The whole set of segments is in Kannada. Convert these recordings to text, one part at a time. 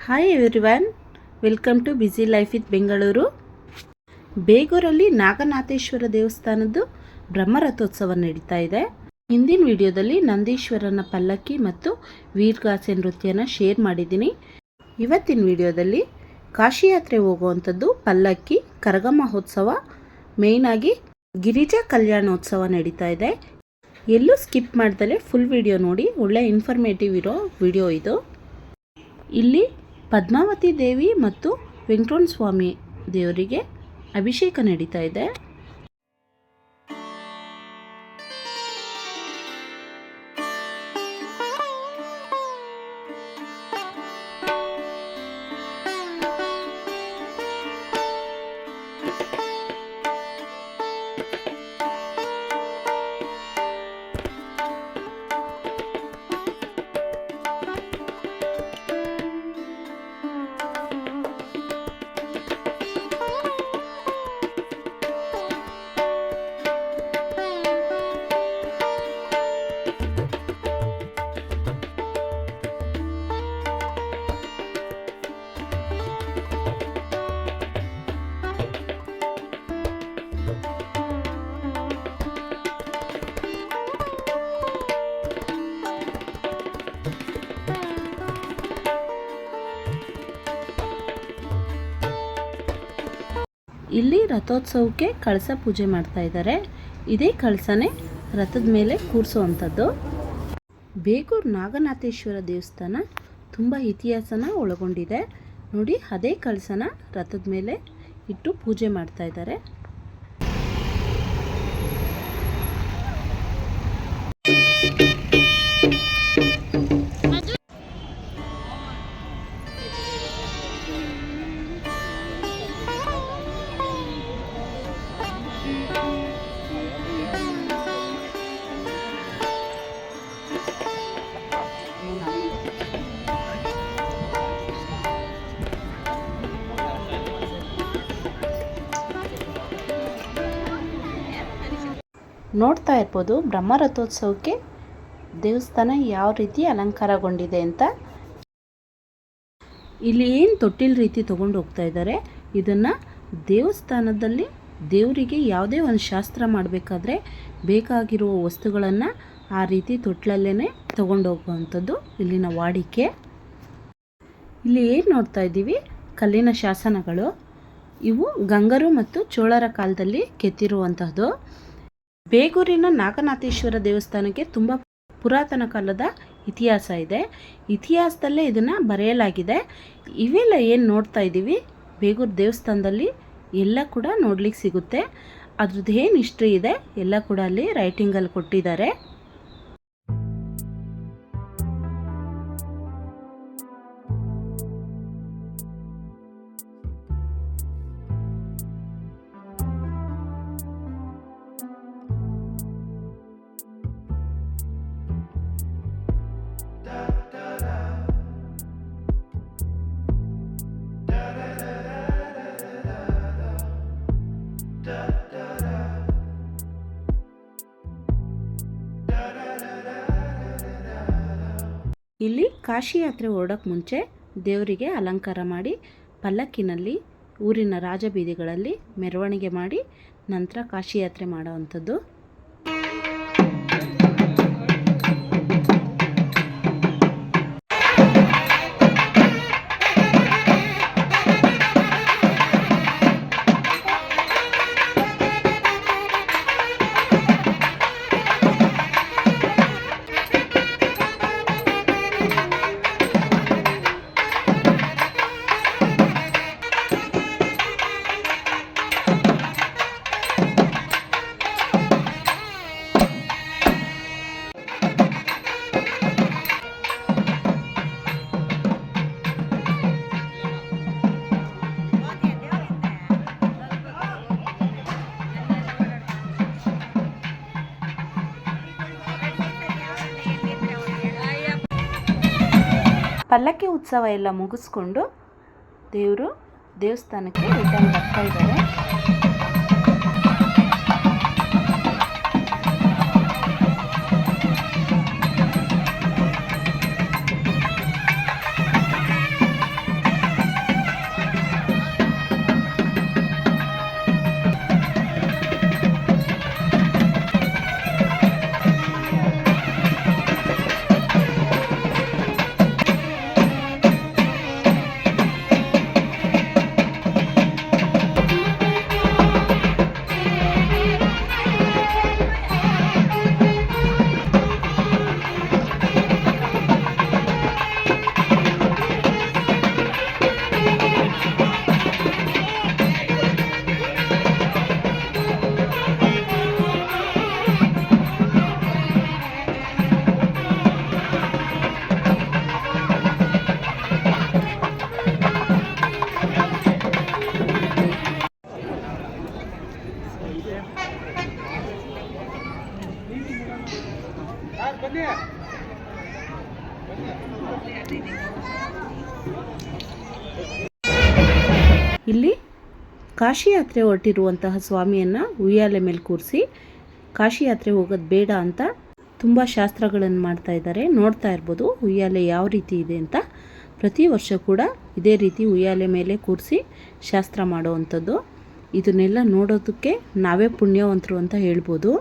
Hi everyone, welcome to busy life with Bengaluru. ಬೇಗೂರಲ್ಲಿ ನಾಗನಾಥೇಶ್ವರ ದೇವಸ್ಥಾನದ್ದು ಬ್ರಹ್ಮರಥೋತ್ಸವ ನಡೀತಾ ಇದೆ. ಹಿಂದಿನ ವಿಡಿಯೋದಲ್ಲಿ ನಂದೀಶ್ವರನ ಪಲ್ಲಕ್ಕಿ ಮತ್ತು ವೀರಗಾಸೆ ನೃತ್ಯನ ಶೇರ್ ಮಾಡಿದ್ದೀನಿ. ಇವತ್ತಿನ ವಿಡಿಯೋದಲ್ಲಿ ಕಾಶಿ ಯಾತ್ರೆ ಹೋಗುವಂಥದ್ದು ಪಲ್ಲಕ್ಕಿ, ಕರಗ ಮಹೋತ್ಸವ, ಮೇಯ್ನಾಗಿ ಗಿರಿಜಾ ಕಲ್ಯಾಣೋತ್ಸವ ನಡೀತಾ ಇದೆ. ಎಲ್ಲೂ ಸ್ಕಿಪ್ ಮಾಡ್ದಲೇ ಫುಲ್ ವಿಡಿಯೋ ನೋಡಿ, ಒಳ್ಳೆ ಇನ್ಫಾರ್ಮೇಟಿವ್ ಇರೋ ವಿಡಿಯೋ ಇದು. ಇಲ್ಲಿ ಪದ್ಮಾವತಿ ದೇವಿ ಮತ್ತು ವೆಂಕಟರಮಣ ಸ್ವಾಮಿ ದೇವರಿಗೆ ಅಭಿಷೇಕ ನಡೀತಾ ಇದೆ. ಇಲ್ಲಿ ರಥೋತ್ಸವಕ್ಕೆ ಕಳಸ ಪೂಜೆ ಮಾಡ್ತಾ ಇದ್ದಾರೆ. ಇದೇ ಕಳಸನೇ ರಥದ ಮೇಲೆ ಕೂರಿಸುವಂಥದ್ದು. ಬೇಗೂರು ನಾಗನಾಥೇಶ್ವರ ದೇವಸ್ಥಾನ ತುಂಬ ಇತಿಹಾಸನ ಒಳಗೊಂಡಿದೆ. ನೋಡಿ, ಅದೇ ಕಳಸನ ರಥದ ಮೇಲೆ ಇಟ್ಟು ಪೂಜೆ ಮಾಡ್ತಾ ಇದ್ದಾರೆ. ನೋಡ್ತಾ ಇರ್ಬೋದು ಬ್ರಹ್ಮರಥೋತ್ಸವಕ್ಕೆ ದೇವಸ್ಥಾನ ಯಾವ ರೀತಿ ಅಲಂಕಾರಗೊಂಡಿದೆ ಅಂತ. ಇಲ್ಲಿ ಏನು ತೊಟ್ಟಿಲ್ ರೀತಿ ತೊಗೊಂಡು ಹೋಗ್ತಾ ಇದ್ದಾರೆ. ಇದನ್ನು ದೇವಸ್ಥಾನದಲ್ಲಿ ದೇವರಿಗೆ ಯಾವುದೇ ಒಂದು ಶಾಸ್ತ್ರ ಮಾಡಬೇಕಾದ್ರೆ ಬೇಕಾಗಿರುವ ವಸ್ತುಗಳನ್ನು ಆ ರೀತಿ ತೊಟ್ಲಲ್ಲೇ ತೊಗೊಂಡು ಹೋಗುವಂಥದ್ದು ಇಲ್ಲಿನ ವಾಡಿಕೆ. ಇಲ್ಲಿ ಏನು ನೋಡ್ತಾ ಇದ್ದೀವಿ, ಕಲ್ಲಿನ ಶಾಸನಗಳು. ಇವು ಗಂಗರು ಮತ್ತು ಚೋಳರ ಕಾಲದಲ್ಲಿ ಕೆತ್ತಿರುವಂತಹದ್ದು. ಬೇಗೂರಿನ ನಾಗನಾಥೇಶ್ವರ ದೇವಸ್ಥಾನಕ್ಕೆ ತುಂಬ ಪುರಾತನ ಕಾಲದ ಇತಿಹಾಸ ಇದೆ. ಇತಿಹಾಸದಲ್ಲೇ ಇದನ್ನು ಬರೆಯಲಾಗಿದೆ. ಇವೆಲ್ಲ ಏನು ನೋಡ್ತಾ ಇದ್ದೀವಿ ಬೇಗೂರು ದೇವಸ್ಥಾನದಲ್ಲಿ ಎಲ್ಲ ಕೂಡ ನೋಡ್ಲಿಕ್ಕೆ ಸಿಗುತ್ತೆ. ಅದ್ರದ್ದು ಏನು ಹಿಸ್ಟ್ರಿ ಇದೆ ಎಲ್ಲ ಕೂಡ ಅಲ್ಲಿ ರೈಟಿಂಗಲ್ಲಿ ಕೊಟ್ಟಿದ್ದಾರೆ. ಇಲ್ಲಿ ಕಾಶಿ ಯಾತ್ರೆ ಹೊರಡೋಕ್ಕೆ ಮುಂಚೆ ದೇವರಿಗೆ ಅಲಂಕಾರ ಮಾಡಿ ಪಲ್ಲಕ್ಕಿನಲ್ಲಿ ಊರಿನ ರಾಜಬೀದಿಗಳಲ್ಲಿ ಮೆರವಣಿಗೆ ಮಾಡಿ ನಂತರ ಕಾಶಿ ಯಾತ್ರೆ ಮಾಡೋವಂಥದ್ದು. ಪಲ್ಲಕ್ಕಿ ಉತ್ಸವ ಎಲ್ಲ ಮುಗಿಸ್ಕೊಂಡು ದೇವರು ದೇವಸ್ಥಾನಕ್ಕೆ ರಿಟರ್ನ್ ಬರ್ತಾ ಇದ್ದಾರೆ. ಇಲ್ಲಿ ಕಾಶಿ ಯಾತ್ರೆ ಹೊರಟಿರುವಂತಹ ಸ್ವಾಮಿಯನ್ನು ಉಯ್ಯಾಲೆ ಮೇಲೆ ಕೂರಿಸಿ ಕಾಶಿ ಯಾತ್ರೆ ಹೋಗೋದು ಬೇಡ ಅಂತ ತುಂಬ ಶಾಸ್ತ್ರಗಳನ್ನು ಮಾಡ್ತಾ ಇದ್ದಾರೆ. ನೋಡ್ತಾ ಇರ್ಬೋದು ಉಯ್ಯಾಲೆ ಯಾವ ರೀತಿ ಇದೆ ಅಂತ. ಪ್ರತಿ ವರ್ಷ ಕೂಡ ಇದೇ ರೀತಿ ಉಯ್ಯಾಲೆ ಮೇಲೆ ಕೂರಿಸಿ ಶಾಸ್ತ್ರ ಮಾಡುವಂಥದ್ದು. ಇದನ್ನೆಲ್ಲ ನೋಡೋದಕ್ಕೆ ನಾವೇ ಪುಣ್ಯವಂತರು ಅಂತ ಹೇಳ್ಬೋದು.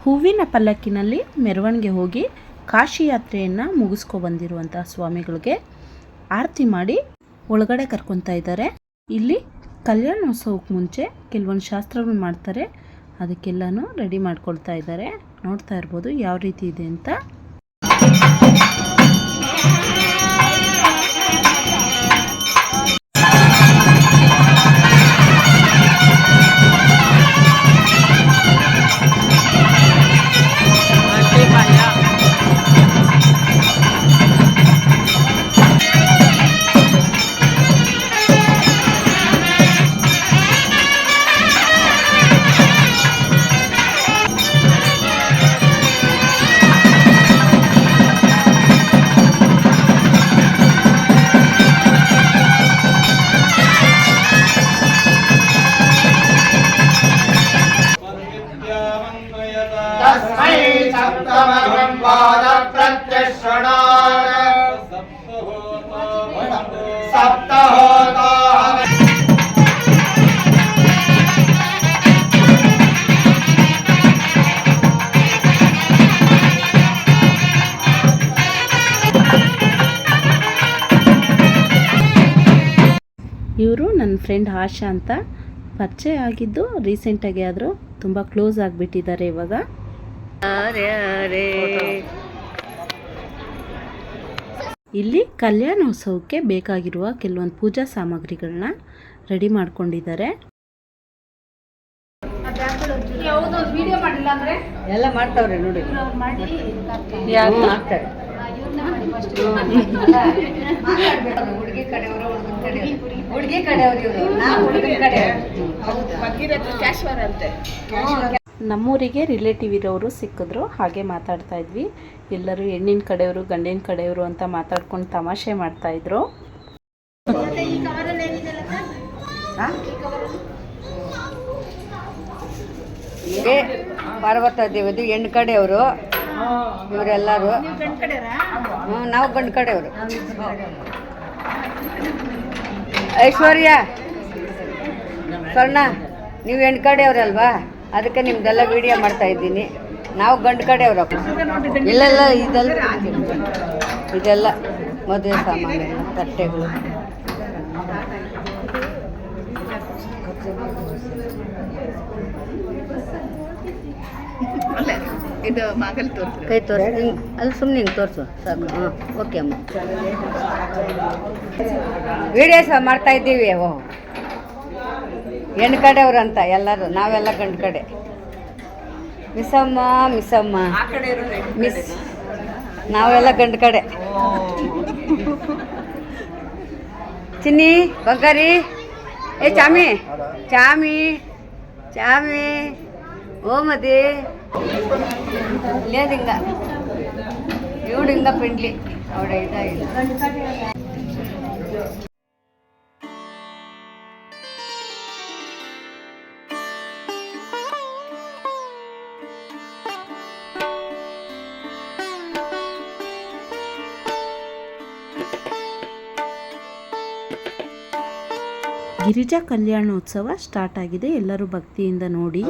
ಹೂವಿನ ಪಲ್ಲಕ್ಕಿನಲ್ಲಿ ಮೆರವಣಿಗೆ ಹೋಗಿ ಕಾಶಿ ಯಾತ್ರೆಯನ್ನು ಮುಗಿಸ್ಕೊ ಬಂದಿರುವಂತಹ ಸ್ವಾಮಿಗಳಿಗೆ ಆರತಿ ಮಾಡಿ ಒಳಗಡೆ ಕರ್ಕೊತಾ ಇದ್ದಾರೆ. ಇಲ್ಲಿ ಕಲ್ಯಾಣೋತ್ಸವಕ್ಕೆ ಮುಂಚೆ ಕೆಲವೊಂದು ಶಾಸ್ತ್ರಗಳು ಮಾಡ್ತಾರೆ, ಅದಕ್ಕೆಲ್ಲನೂ ರೆಡಿ ಮಾಡ್ಕೊಳ್ತಾ ಇದ್ದಾರೆ. ನೋಡ್ತಾ ಇರ್ಬೋದು ಯಾವ ರೀತಿ ಇದೆ ಅಂತ. ಇವರು ನನ್ನ ಫ್ರೆಂಡ್ ಆಶಾ ಅಂತ, ಪರಿಚಯ ಆಗಿದ್ದು ರೀಸೆಂಟಾಗಿ ಆದರೂ ತುಂಬ ಕ್ಲೋಸ್ ಆಗಿಬಿಟ್ಟಿದ್ದಾರೆ ಇವಾಗ. ಇಲ್ಲಿ ಕಲ್ಯಾಣೋತ್ಸವಕ್ಕೆ ಬೇಕಾಗಿರುವ ಕೆಲವೊಂದು ಪೂಜಾ ಸಾಮಗ್ರಿಗಳನ್ನ ರೆಡಿ ಮಾಡ್ಕೊಂಡಿದ್ದಾರೆ. ಎಲ್ಲ ಮಾಡ್ತಾವ್ರೆ ನೋಡಿ, ಮಾಡ್ತಾರೆ. ಹುಡುಗಿ ಕಡೆಯವರು ಹುಡುಗಿ ಕಡೆಯವರು ಇವರು, ನಾವು ಹುಡುಗನ ಕಡೆ. ನಮ್ಮೂರಿಗೆ ರಿಲೇಟಿವ್ ಇರೋರು ಸಿಕ್ಕಿದ್ರು, ಹಾಗೆ ಮಾತಾಡ್ತಾ ಇದ್ವಿ. ಎಲ್ಲರೂ ಹೆಣ್ಣಿನ ಕಡೆಯವರು ಗಂಡಿನ ಕಡೆಯವರು ಅಂತ ಮಾತಾಡ್ಕೊಂಡು ತಮಾಷೆ ಮಾಡ್ತಾಯಿದ್ರು. ಪಾರ್ವತ ದೇವದು ಹೆಣ್ಣು ಕಡೆಯವರು, ಇವರೆಲ್ಲರೂ ನಾವು ಗಂಡು ಕಡೆಯವರು. ಐಶ್ವರ್ಯ, ಸ್ವರ್ಣ, ನೀವು ಹೆಣ್ಣು ಕಡೆಯವ್ರಲ್ವಾ, ಅದಕ್ಕೆ ನಿಮ್ದೆಲ್ಲ ವಿಡಿಯೋ ಮಾಡ್ತಾ ಇದ್ದೀನಿ. ನಾವು ಗಂಡು ಕಡೆಯವ್ರಪ್ಪ. ಇಲ್ಲೆಲ್ಲ ಇದೆಲ್ಲ ಮದುವೆ ಸಾಮಾನೆಲ್ಲ, ತಟ್ಟೆಗಳು. ಇದು ಮಗಲ್ ತೋರಿಸ್ರಿ. ಕೈ ತೋರಿಸಿ, ಅಲ್ಲಿ ಸುಮ್ಮನೆ ಹಿಂಗೆ ತೋರಿಸು ಸಾಕು. ಹಾಂ, ಓಕೆ ಅಮ್ಮ. ವಿಡಿಯೋ ಸಹ ಮಾಡ್ತಾ ಇದ್ದೀವಿ. ಹೆಣ್ಣು ಕಡೆಯವ್ರು ಅಂತ ಎಲ್ಲರೂ, ನಾವೆಲ್ಲ ಗಂಡು ಕಡೆ. ಮಿಸ್ಸಮ್ಮ ಮಿಸ್, ನಾವೆಲ್ಲ ಗಂಡು ಕಡೆ. ಚಿನ್ನಿ, ಬಂಗಾರಿ, ಏ ಚಾಮಿ ಚಾಮಿ ಚಾಮಿ, ఓ మది లేదు ఇంకా ఇవిడు ఇంకా పెండ్లి ఆవిడ ಗಿರಿಜಾ ಕಲ್ಯಾಣೋತ್ಸವ ಸ್ಟಾರ್ಟ್ ಆಗಿದೆ. ಎಲ್ಲರೂ ಭಕ್ತಿಯಿಂದ ನೋಡಿ.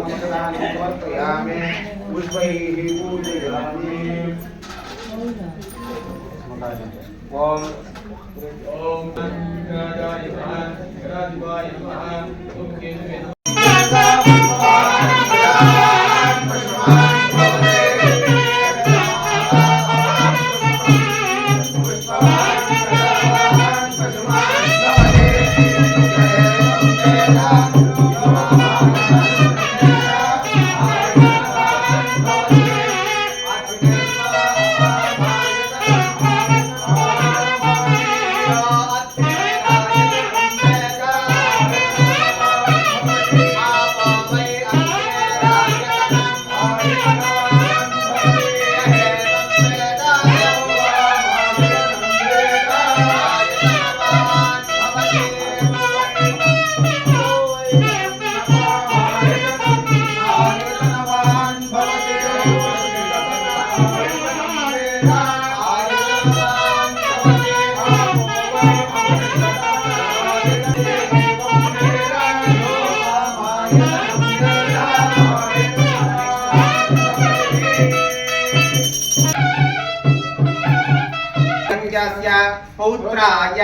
पौत्राय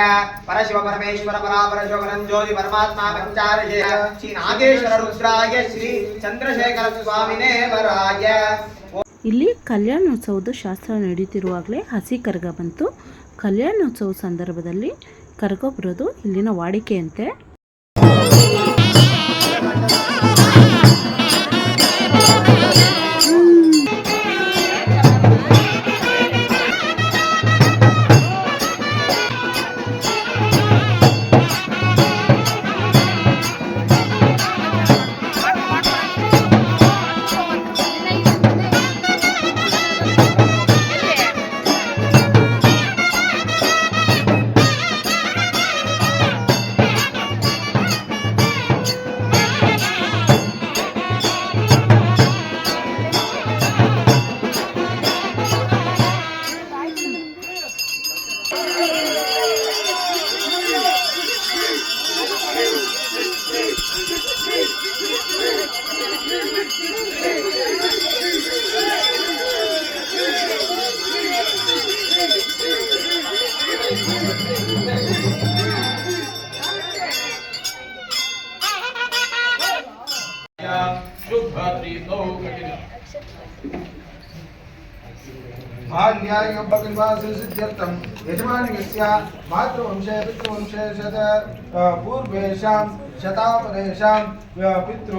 परशिव परमेश्वर परापरशोकरं ज्योति परमात्मा पंचारशय श्री नागेश्वर रुद्राय श्री चंद्रशेखर स्वामिने वराय. ಇಲ್ಲಿ ಕಲ್ಯಾಣೋತ್ಸವದ ಶಾಸ್ತ್ರ ನಡೀತಿರುವಾಗಲೇ ಹಸಿ ಕರಗ ಬಂತು. ಕಲ್ಯಾಣೋತ್ಸವ ಸಂದರ್ಭದಲ್ಲಿ ಕರಗ ಬರೋದು ಇಲ್ಲಿನ ವಾಡಿಕೆಯಂತೆ. सिद्ध्यर्थं यजमानस्य मातृवंशे पितृवंशे पूर्वेषां शतापदेशां पितृ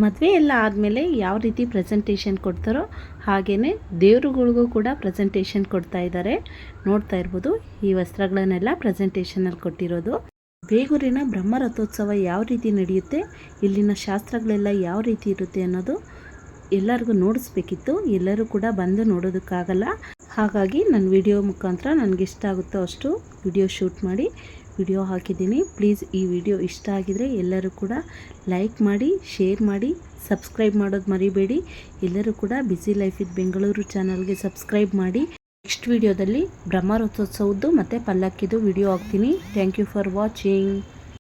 ಮದುವೆ ಎಲ್ಲ ಆದಮೇಲೆ ಯಾವ ರೀತಿ ಪ್ರೆಸೆಂಟೇಷನ್ ಕೊಡ್ತಾರೋ ಹಾಗೆಯೇ ದೇವರುಗಳಿಗೂ ಕೂಡ ಪ್ರೆಸೆಂಟೇಷನ್ ಕೊಡ್ತಾ ಇದ್ದಾರೆ. ನೋಡ್ತಾ ಇರ್ಬೋದು ಈ ವಸ್ತ್ರಗಳನ್ನೆಲ್ಲ ಪ್ರೆಸೆಂಟೇಷನಲ್ಲಿ ಕೊಟ್ಟಿರೋದು. ಬೇಗೂರಿನ ಬ್ರಹ್ಮರಥೋತ್ಸವ ಯಾವ ರೀತಿ ನಡೆಯುತ್ತೆ, ಇಲ್ಲಿನ ಶಾಸ್ತ್ರಗಳೆಲ್ಲ ಯಾವ ರೀತಿ ಇರುತ್ತೆ ಅನ್ನೋದು ಎಲ್ಲರಿಗೂ ನೋಡಿಸ್ಬೇಕಿತ್ತು. ಎಲ್ಲರೂ ಕೂಡ ಬಂದು ನೋಡೋದಕ್ಕಾಗಲ್ಲ. ಹಾಗಾಗಿ ನನ್ನ ವಿಡಿಯೋ ಮುಖಾಂತರ ನನಗಿಷ್ಟ ಆಗುತ್ತೋ ಅಷ್ಟು ವಿಡಿಯೋ ಶೂಟ್ ಮಾಡಿ ವಿಡಿಯೋ ಹಾಕಿದ್ದೀನಿ. ಪ್ಲೀಸ್ ಈ ವಿಡಿಯೋ ಇಷ್ಟ ಆಗಿದರೆ ಎಲ್ಲರೂ ಕೂಡ ಲೈಕ್ ಮಾಡಿ, ಶೇರ್ ಮಾಡಿ, ಸಬ್ಸ್ಕ್ರೈಬ್ ಮಾಡೋದು ಮರಿಬೇಡಿ. ಎಲ್ಲರೂ ಕೂಡ ಬ್ಯುಸಿ ಲೈಫ್ ವಿತ್ ಬೆಂಗಳೂರು ಚಾನಲ್ಗೆ ಸಬ್ಸ್ಕ್ರೈಬ್ ಮಾಡಿ. ನೆಕ್ಸ್ಟ್ ವಿಡಿಯೋದಲ್ಲಿ ಬ್ರಹ್ಮರಥೋತ್ಸವದ್ದು ಮತ್ತು ಪಲ್ಲಕ್ಕಿದು ವಿಡಿಯೋ ಹಾಕ್ತೀನಿ. Thank you for watching.